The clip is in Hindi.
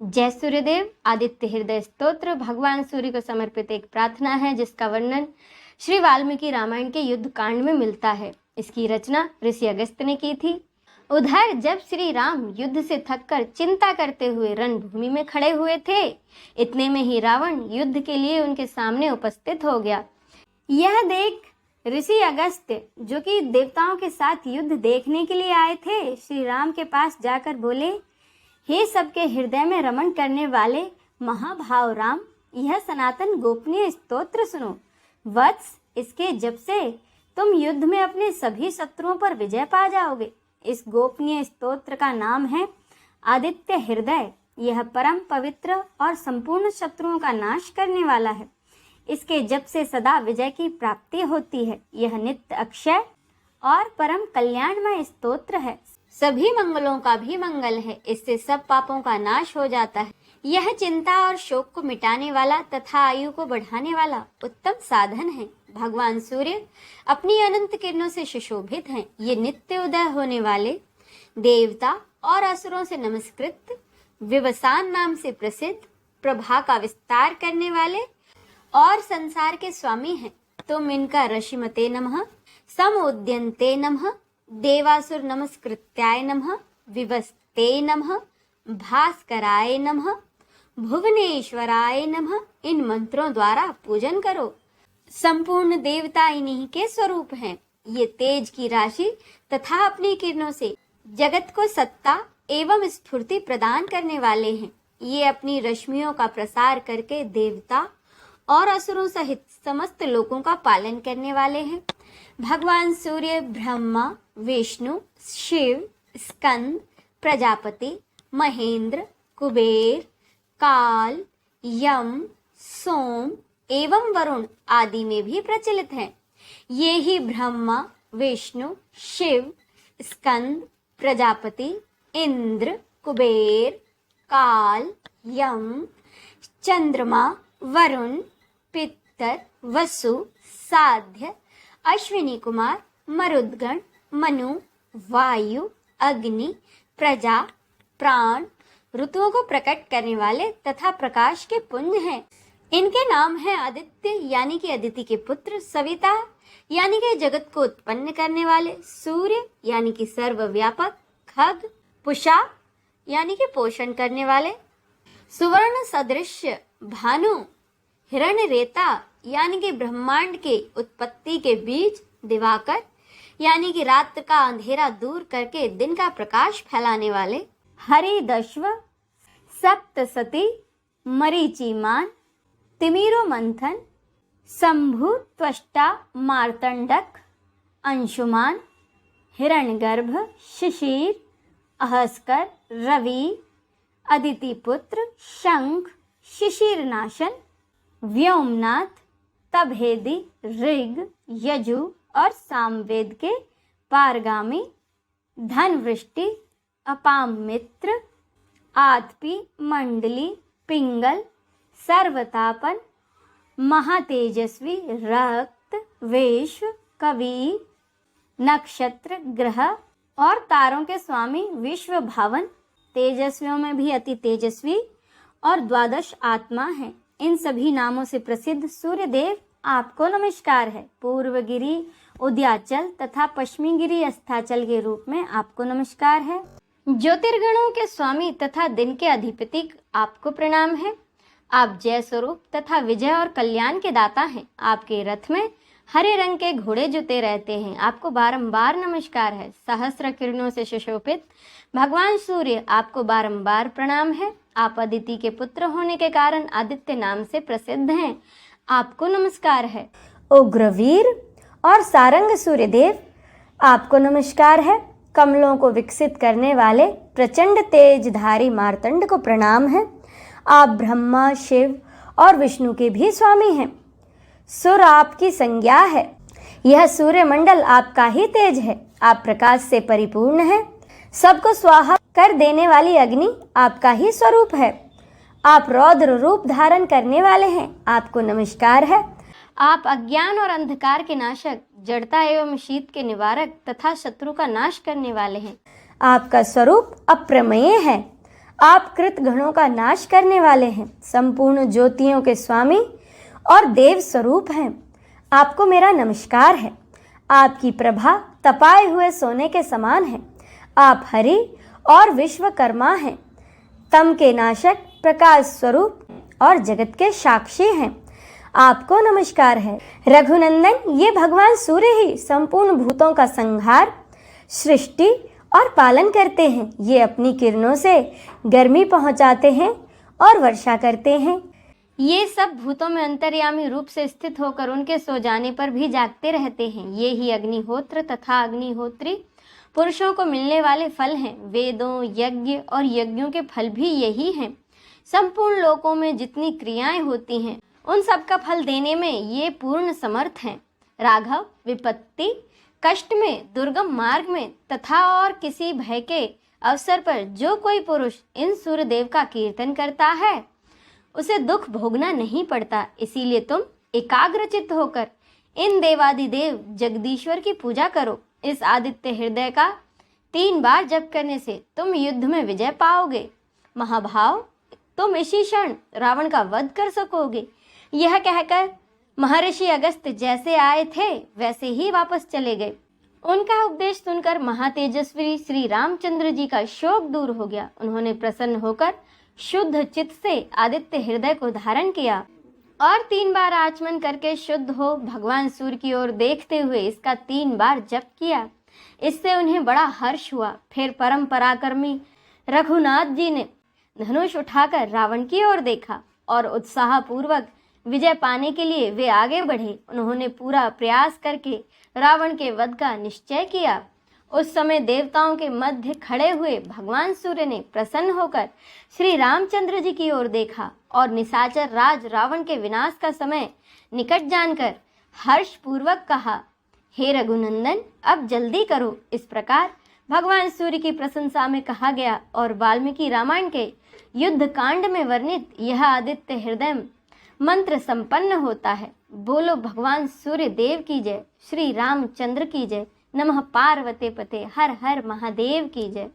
जय सूर्यदेव। आदित्य हृदय स्तोत्र भगवान सूर्य को समर्पित एक प्रार्थना है जिसका वर्णन श्री वाल्मीकि रामायण के युद्ध कांड में मिलता है। इसकी रचना ऋषि अगस्त्य ने की थी। उधर जब श्री राम युद्ध से थककर चिंता करते हुए रणभूमि में खड़े हुए थे, इतने में ही रावण युद्ध के लिए उनके सामने उपस्थित हो गया। यह देख ऋषि अगस्त्य, जो कि देवताओं के साथ युद्ध देखने के लिए आए थे, श्री राम के पास जाकर बोले, हे सबके हृदय में रमण करने वाले महाभाव राम, यह सनातन गोपनीय स्तोत्र सुनो। वत्स, इसके जप से तुम युद्ध में अपने सभी शत्रुओं पर विजय पा जाओगे। इस गोपनीय स्तोत्र का नाम है आदित्य हृदय। यह परम पवित्र और संपूर्ण शत्रुओं का नाश करने वाला है। इसके जप से सदा विजय की प्राप्ति होती है। यह नित्य अक्षय और परम कल्याणमय स्तोत्र है। सभी मंगलों का भी मंगल है। इससे सब पापों का नाश हो जाता है। यह चिंता और शोक को मिटाने वाला तथा आयु को बढ़ाने वाला उत्तम साधन है। भगवान सूर्य अपनी अनंत किरणों से सुशोभित हैं। ये नित्य उदय होने वाले देवता और असुरों से नमस्कृत, विवसान नाम से प्रसिद्ध, प्रभा का विस्तार करने वाले और संसार के स्वामी हैं। तुम इनका ऋषिमते नमः, समोद्यन्ते नमः, देवासुर नमस्कृत्याय नमः, विवस्ते नमः, भास्कराय नमः, भुवनेश्वराय नमः इन मंत्रों द्वारा पूजन करो। संपूर्ण देवता इन्हीं के स्वरूप हैं। ये तेज की राशि तथा अपनी किरणों से जगत को सत्ता एवं स्फूर्ति प्रदान करने वाले हैं। ये अपनी रश्मियों का प्रसार करके देवता और असुरों सहित समस्त लोगों का पालन करने वाले हैं। भगवान सूर्य ब्रह्मा, विष्णु, शिव, स्कंद, प्रजापति, महेंद्र, कुबेर, काल, यम, सोम एवं वरुण आदि में भी प्रचलित हैं। ये ही ब्रह्मा, विष्णु, शिव, स्कंद, प्रजापति, इंद्र, कुबेर, काल, यम, चंद्रमा, वरुण, पितर, वसु, साध्य, अश्विनी कुमार, मरुद्गण, मनु, वायु, अग्नि, प्रजा, प्राण, ऋतुओं को प्रकट करने वाले तथा प्रकाश के पुंज हैं। इनके नाम है आदित्य यानी कि अदिति के पुत्र, सविता यानी कि जगत को उत्पन्न करने वाले, सूर्य यानी कि सर्वव्यापक, खग, पुषा यानी कि पोषण करने वाले, सुवर्ण सदृश भानु, हिरण्यरेता यानी कि ब्रह्मांड के उत्पत्ति के बीज, दिवाकर यानी कि रात का अंधेरा दूर करके दिन का प्रकाश फैलाने वाले, हरिदश्व, सप्तसती, मरीचिमान, तिमिरो मंथन, शंभु, त्वष्टा, मार्तंडक, अंशुमान, हिरण्यगर्भ, शिशिर, अहस्कर, रवि, अदिति पुत्र, शंख, शिशिरनाशन, व्योमनाथ, तभेदी, ऋग, यजु और सामवेद के पारगामी, धनवृष्टि, अपाम मित्र, आतपी, मंडली, पिंगल, सर्वतापन, महातेजस्वी, रक्त, विश्व, कवि, नक्षत्र, ग्रह और तारों के स्वामी, विश्व भावन, तेजस्वियों में भी अति तेजस्वी और द्वादश आत्मा है। इन सभी नामों से प्रसिद्ध सूर्यदेव आपको नमस्कार है। पूर्वगिरी, उदयाचल तथा पश्चिमीगिरी अस्ताचल के रूप में आपको नमस्कार है। ज्योतिर्गणों के स्वामी तथा दिन के अधिपति आपको प्रणाम है। आप जय स्वरूप तथा विजय और कल्याण के दाता हैं। आपके रथ में हरे रंग के घोड़े जुते रहते हैं। आपको बारंबार नमस्कार है। सहस्र किरणों से सुशोभित भगवान सूर्य आपको बारंबार प्रणाम है। आप अदिति के पुत्र होने के कारण आदित्य नाम से प्रसिद्ध हैं। आपको नमस्कार है। उग्रवीर और सारंग सूर्यदेव आपको नमस्कार है। कमलों को विकसित करने वाले प्रचंड तेजधारी मार्तंड को प्रणाम है। आप ब्रह्मा, शिव और विष्णु के भी स्वामी हैं। सुर आपकी संज्ञा है। यह सूर्यमंडल आपका ही तेज है। आप प्रकाश से परिपूर्ण हैं। सबको स्वाहा कर देने वाली अग्नि आपका ही स्वरूप है। आप रौद्र रूप धारण करने वाले हैं। आपको नमस्कार है। आप अज्ञान और अंधकार के नाशक, जड़ता एवं शीत के निवारक तथा शत्रु का नाश करने वाले हैं। आपका स्वरूप अप्रमेय है। आप कृत गणों का नाश करने वाले हैं, संपूर्ण ज्योतियों के स्वामी और देव स्वरूप हैं। आपको मेरा नमस्कार है। आपकी प्रभा तपाए हुए सोने के समान है। आप हरि और विश्वकर्मा हैं, तम के नाशक, प्रकाश स्वरूप और जगत के साक्षी हैं। आपको नमस्कार है। रघुनंदन, ये भगवान सूर्य ही संपूर्ण भूतों का संहार, सृष्टि और पालन करते हैं। ये अपनी किरणों से गर्मी पहुंचाते हैं और वर्षा करते हैं। ये सब भूतों में अंतर्यामी रूप से स्थित होकर उनके सो जाने पर भी जागते रहते हैं। ये ही अग्निहोत्र तथा अग्निहोत्री पुरुषों को मिलने वाले फल हैं। वेदों, यज्ञ और यज्ञों के फल भी यही हैं। संपूर्ण लोकों में जितनी क्रियाएं होती हैं, उन सब का फल देने में ये पूर्ण समर्थ हैं। राघव, विपत्ति, कष्ट में, दुर्गम मार्ग में तथा और किसी भय के अवसर पर जो कोई पुरुष इन सूर्यदेव का कीर्तन करता है, उसे दुख भोगना नहीं पड़ता। इसीलिए तुम एकाग्रचित्त होकर इन देवादिदेव जगदीश्वर की पूजा करो। इस आदित्य हृदय का 3 बार जप करने से तुम युद्ध में विजय पाओगे। महाभाव, तुम इसी क्षण रावण का वध कर सकोगे। यह कहकर महर्षि अगस्त्य जैसे आए थे वैसे ही वापस चले गए। उनका उपदेश सुनकर महातेजस्वी श्री रामचंद्र जी का शोक दूर हो गया। उन्होंने प्रसन्न होकर शुद्ध चित्त से आदित्य हृदय को धारण किया और 3 बार आचमन करके शुद्ध हो भगवान सूर्य की ओर देखते हुए इसका 3 बार जप किया। इससे उन्हें बड़ा हर्ष हुआ। फिर परम पराक्रमी रघुनाथ जी ने धनुष उठाकर रावण की ओर देखा और उत्साहपूर्वक विजय पाने के लिए वे आगे बढ़े। उन्होंने पूरा प्रयास करके रावण के वध का निश्चय किया। उस समय देवताओं के मध्य खड़े हुए भगवान सूर्य ने प्रसन्न होकर श्री रामचंद्र जी की ओर देखा और निशाचर राज रावण के विनाश का समय निकट जानकर हर्ष पूर्वक कहा, हे रघुनंदन, अब जल्दी करो। इस प्रकार भगवान सूर्य की प्रशंसा में कहा गया और वाल्मीकि रामायण के युद्ध कांड में वर्णित यह आदित्य हृदय मंत्र संपन्न होता है। बोलो भगवान सूर्य देव की जय, श्री रामचंद्र की जय। नमः पार्वती पते, हर हर महादेव की जय।